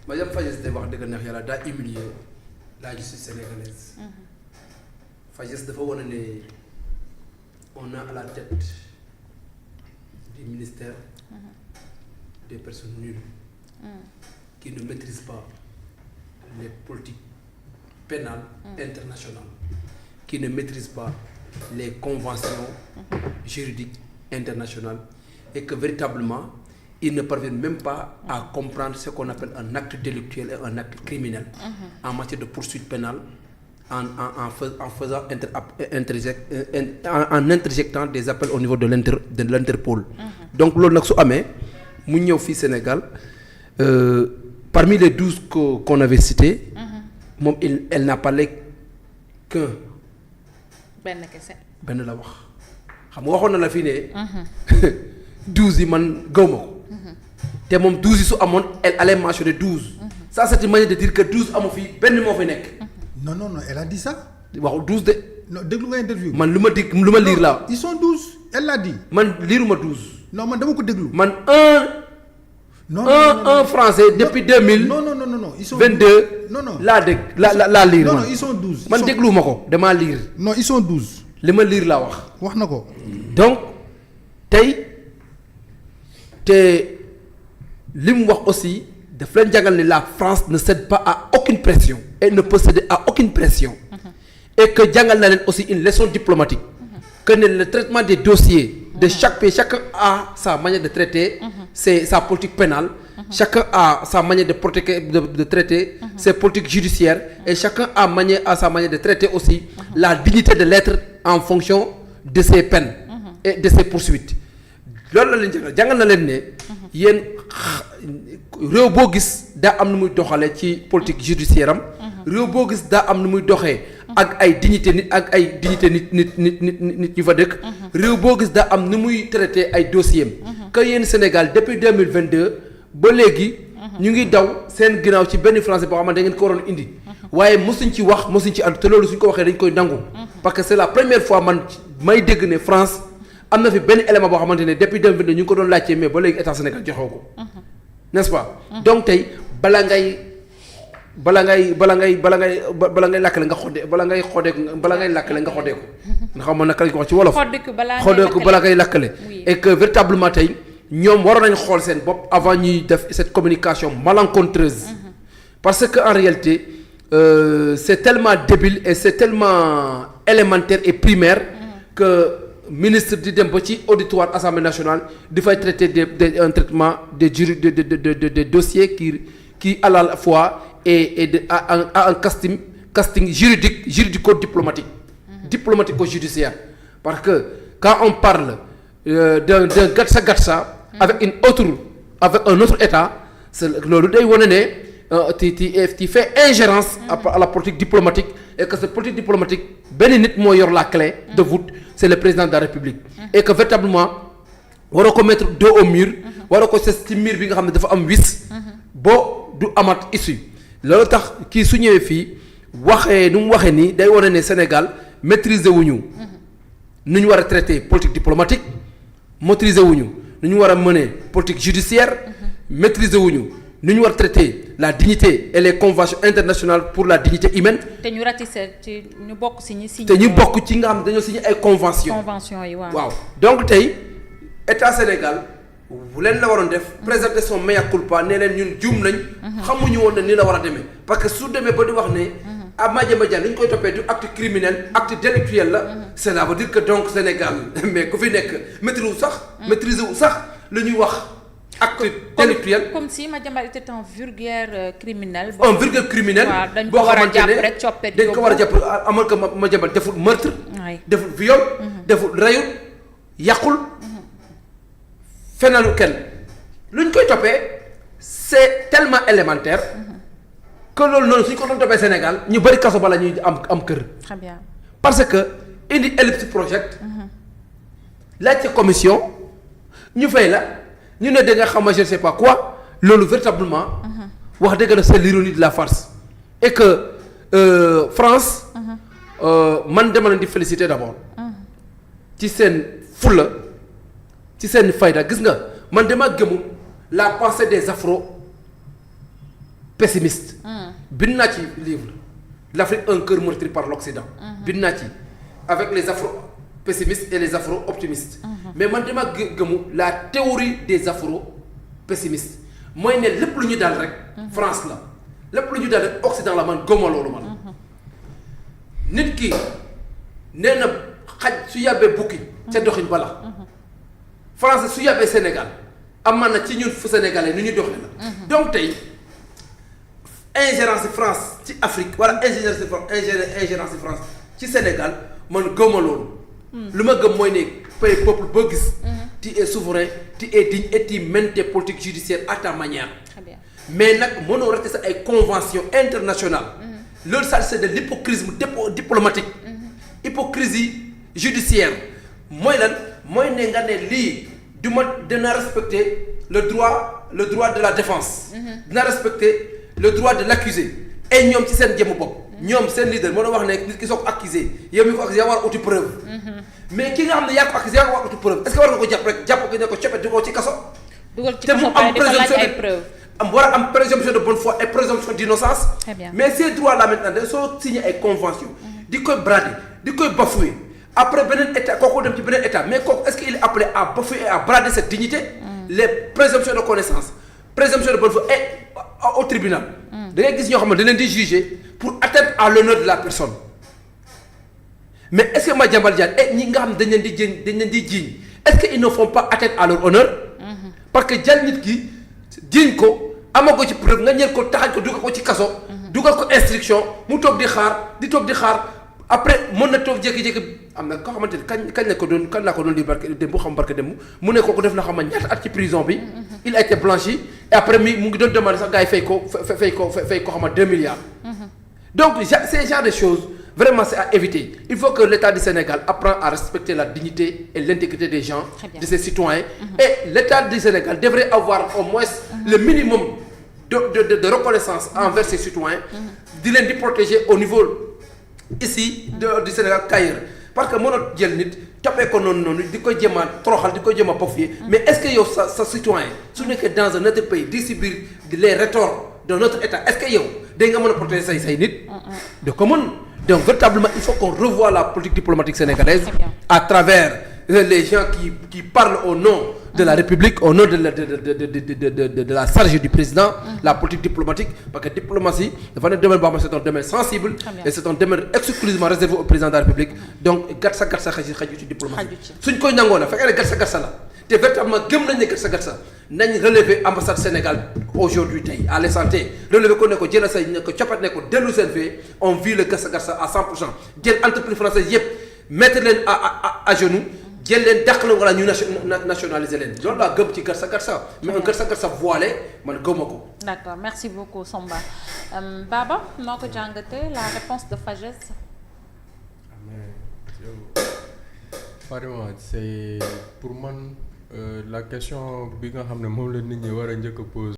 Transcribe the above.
Marième Faye Niass de wax dëgg neex yàlla daa humilier la justice sénégalaise. Faye Niass dafa wane ne on a à la tête du ministère des personnes nulles qui ne maîtrisent pas les politiques pénales internationales, qui ne maîtrisent pas les conventions juridiques internationales et que véritablement ils ne parviennent même pas à comprendre ce qu'on appelle un acte délictuel et un acte criminel en matière de poursuite pénale en faisant en interjectant des appels au niveau de l'Interpol. Donc loolu nag su amee mu ñëw fii Sénégal parmi les 12 qu'on avait cités moom elle n'a parlé qu'un benn la wax xam nga waxoon na la fii ne 12 yi man gaw ma ko te moom 12 yi su amoon elle allait mentionner 12 ça c'est une manière de dire que 12 amu fi benn moo fi nekk. non elle a dit ça. waxu 12 de. non déglu nga interview. man lu ma liir laa. ils sont 12 elle l'a dit. man liiruma 12. non man dama ko déglu. man un français depuis 2000. non ils sont 22. non laa dégg laa liir. non ils sont 12. man dégluwuma ko damaa liir. non ils sont 12. li ma liir laa wax na ko. donc tey te li mu wax aussi daf leen jàngal ne la France ne cède pas à aucune pression et ne peut céder à aucune pression et que jàngal na leen aussi une leçon diplomatique que ne le traitement des dossiers de chaque pays chacun a sa manière de traiter sa politique pénale chacun a sa manière de traiter ses politiques judiciaires et chacun a sa manière de traiter aussi la dignité de l'être en fonction de ses peines et de ses poursuites loolu la leen jàngal na leen ne yéen réew boo gis daa am nu muy doxalee ci politique judiciaire am réew boo gis daa am nu muy doxee ak ay dignité nit ñu fa dëkk réew boo gis daa am nu muy traité ay dossiers am que yéen Sénégal depuis 2022 ba léegi ñu ngi daw seen ginnaaw ci benn français boo xamante da ngeen ko waroon indi waaye mosuñ ci wax mosuñ ci àddu te loolu suñ ko waxee dañ koy nangu parce que c'est la première fois may dégg ne France am na fi benn élément boo xamante ne depuis 2022 ñu ngi ko doon laajte mais ba léegi état Sénégal joxoo ko n'est-ce pas donc tey bala ngay lakkale nga xodde bala ngay lakkale nga xoddee ko nga xam ma naka lañ ko wax ci wolof xoddeeku bala ngay lakkale et que véritablement tey ñoom waroon nañ xool seen bopp avant ñuy def cette communication malencontreuse parce que en réalité c'est tellement débile et c'est tellement élémentaire et primaire que ministre di dem ba ci auditoire Assemblée nationale di fay traiter un traitement des dossiers qui à la fois a un casting juridico-diplomatique diplomatico-judiciaire parce que quand on parle d'un gatsa avec un autre état c'est loolu day wane ne tu fais ingérence à la politique diplomatique et que cette politique diplomatique benn nit moo yor la clé de voûte c'est le président de la République et que véritablement waroo ko mettre dos au mur waroo ko ses ci mur bi nga xam ne dafa am wis boo du amat issue loolu tax kii su ñëwee fii waxee nu mu waxee nii day wane ne Sénégal maîtriser wuñu nu ñu war a traiter politique diplomatique maîtriser wuñu nu ñu war a mener politique judiciaire maîtriser wuñu nu ñu war a traiter la dignité et les conventions internationales pour la dignité humaine. te ñu ratissé ci ñu bokk ci ñi signé. te ñu bokk ci nga xam ne dañoo signé ay conventions. yi waaw donc tey état Sénégal bu leen la waroon def. présenter son mea culpa ne leen ñun juum nañ. xamuñu woon ne ni la war a demee. parce que su demee ba di wax ne. ah Madiambal Diagne li ñu koy toppee du acte criminel acte délictuel la. cela veut dire que donc Sénégal mais ku fi nekk maîtriser wu sax la ñuy wax. acte délictuel comme si Madiambal était un vulgaire criminel. un vulgaire criminel. waaw dañ ko war a jàpp rek coppet dañ ko war a jàpp amal ko Madiambal deful meurtre. deful viol. deful rayut yàqul. fenalu kenn luñ koy toppee c'est tellement élémentaire. que loolu noonu suñ ko doon toppee Sénégal ñu bëri kaso bala ñuy am kër. très bien parce que indi ellipse project. laajte commission ñu fay la. ñu ne da nga xam je ne sais pas quoi loolu véritablement wax dëgg la c'est l'ironie de la farce et que France man dama leen di féliciter d'abord ci seen fulla ci seen fayda gis nga man dama gëmu la pensée des pessimiste. bind naa ci livre l'Afrique un cœur meurtri par l'Occident. bind naa ci avec les afro-pessimistes et les afro-optimistes. mais man dama gëmu la théorie des afro-pessimistes mooy ne lépp lu ñu daal rek. France la lépp lu ñu daal rek Occident la man gëmuma loolu man. nit ki nee na xaj su yàbbee bukki ca doxin bala. France su yàbbee Sénégal amaan na ci ñun fu sénégalais nu ñu doxee la. donc tey ingérence France ci Afrique wala ingérence France ci Sénégal man gëmuma loolu. lu ma gëm mooy ne peuple boo gis. tu es souverain tu es digne et tu mènes tes politiques judiciaires à ta manière. Très bien. mais nag mënoo rek sa ay conventions internationales. loolu ça c'est de l'hypocrisme diplomatique. hypocrisie judiciaire mooy lan mooy ne nga ne lii du ma dina respecter le droit de la défense. dina respecter le droit de l'accusé et ñoom ci seen jëmm bopp. ñoom seen leader moo doon wax ne nit ki soo ko accusé yow mi ko accusé yaa war a uti preuve. mais ki nga xam ne yaa ko accusé yaa war a uti preuve est-ce que war nga ko jàpp rek jàpp ko ne ko coppet di ko ci kaso. dugal ci kaso pare di ko laaj ay preuve war a am présomption de bonne foi et présomption d'innocence. Très bien. mais ces droits là maintenant soo signé ay convention di koy brader di koy bafouer après beneen état kooku dem ci beneen état mais kooku est-ce qu'il est appelé à bafouer et à brader cette dignité. les présomptions de connaissance présomption de bonne foi et au tribunal. da ngay gis ñoo xam ne da leen di juger pour atteinte à l'honneur de la personne mais est-ce que Madiambal Diagne et ñi nga xam ne dañ leen di jiiñ est-ce que ils ne font pas atteinte à leur honneur. parce que jël nit ki jiiñ ko amago ci preuve nga ñeel ko taxañ ko dugal ko ci kaso. dugal ko instruction mu toog di xaar après mën na toog jékki-jékki am na koo xamante ni kañ la ko doon di barke dem bu xam barke dem mu ne kooku def na xam ñaata at ci prison bi. il a été blanchi et après mu ngi doon demander sax gars yi fay ko xam 2 milliards. donc ces genre de choses vraiment c'est à éviter il faut que l'État du Sénégal apprenne à respecter la dignité et l'intégrité des gens. de ses citoyens. et l'État du Sénégal devrait avoir au moins le minimum de reconnaissance envers ses citoyens. di leen di protéger au niveau. ici du Sénégal qu'ailleurs parce que mënoo jël nit toppee ko noonu di ko jéem a toroxal di ko jéem a bafouer mais est-ce que yow sa citoyen su nekkee dans un autre pays di subir les retorts de notre État est-ce que yow da nga mën a protéger say nit. de ko mën donc véritablement il faut qu'on revoie la politique diplomatique sénégalaise à travers les gens qui parlent au nom de la République au nom de la charge du président. la politique diplomatique parce que diplomatie dafa ne domaine boo xam ne c'est un domaine sensible. et c'est un domaine exclusivement réservé au président de la République. donc gatsa xaju ci diplomatie. suñ koy nangoo na fekkee ne gatsa la te véritablement gëm nañ ne gatsa nañ relever ambassade Sénégal aujourd'hui tey à l'instant T relever ko ne ko jëla say ne ko coppat ne ko dellu seen fee on vit le gatsa à 100% jël entreprise française yëpp mettre leen à genoux. jël leen dàq la wala ñu nationaliser leen loolu laa gëm ci gatsa mais un gatsa voilé man gëmuma ko. d'accord merci beaucoup Somba Baba noo ko jàngatee la réponse de Fagès. Fatima c'est pour man la question bi nga xam ne moom la nit ñi war a njëkk a poser